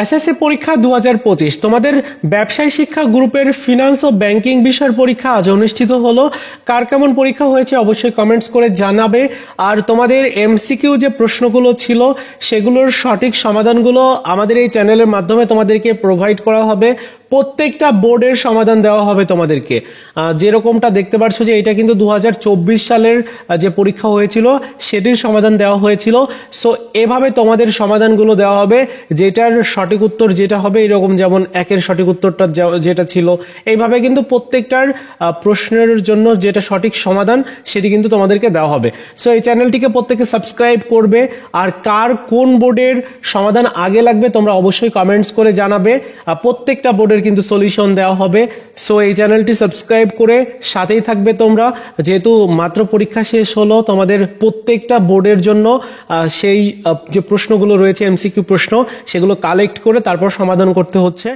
SSC পরীক্ষা 2025 তোমাদের ব্যবসায় শিক্ষা গ্রুপের ফিনান্স ও ব্যাংকিং বিষয়ের পরীক্ষা আজ অনুষ্ঠিত হলো। কার কেমন পরীক্ষা হয়েছে অবশ্যই কমেন্টস করে জানাবে। আর তোমাদের এমসিকিউ যে প্রশ্নগুলো ছিল সেগুলোর সঠিক সমাধানগুলো আমাদের এই চ্যানেলের মাধ্যমে তোমাদেরকে প্রোভাইড করা হবে। প্রত্যেকটা বোর্ডের সমাধান দেওয়া হবে তোমাদেরকে। যেরকমটা দেখতে পাচ্ছ যে এটা কিন্তু 2024 সালের যে পরীক্ষা হয়েছিল সেটির সমাধান দেওয়া হয়েছিল। সো এভাবে তোমাদের সমাধানগুলো দেওয়া হবে, যেটার সঠিক উত্তর যেটা হবে এরকম, যেমন একের সঠিক উত্তরটা যেটা ছিল, এইভাবে কিন্তু প্রত্যেকটার প্রশ্নের জন্য যেটা সঠিক সমাধান সেটি কিন্তু তোমাদেরকে দেওয়া হবে। সো এই চ্যানেলটিকে প্রত্যেকে সাবস্ক্রাইব করবে। আর কার কোন বোর্ডের সমাধান আগে লাগবে তোমরা অবশ্যই কমেন্টস করে জানাবে। প্রত্যেকটা বোর্ডের কিন্তু সলিউশন দেওয়া হবে। সো এই চ্যানেলটি সাবস্ক্রাইব করে সাথেই থাকবে তোমরা, যেহেতু মাত্র পরীক্ষা শেষ হলো। তোমাদের প্রত্যেকটা বোর্ডের জন্য সেই যে প্রশ্নগুলো রয়েছে এমসিকিউ প্রশ্ন, সেগুলো কালেক্ট করে তারপর সমাধান করতে হচ্ছে।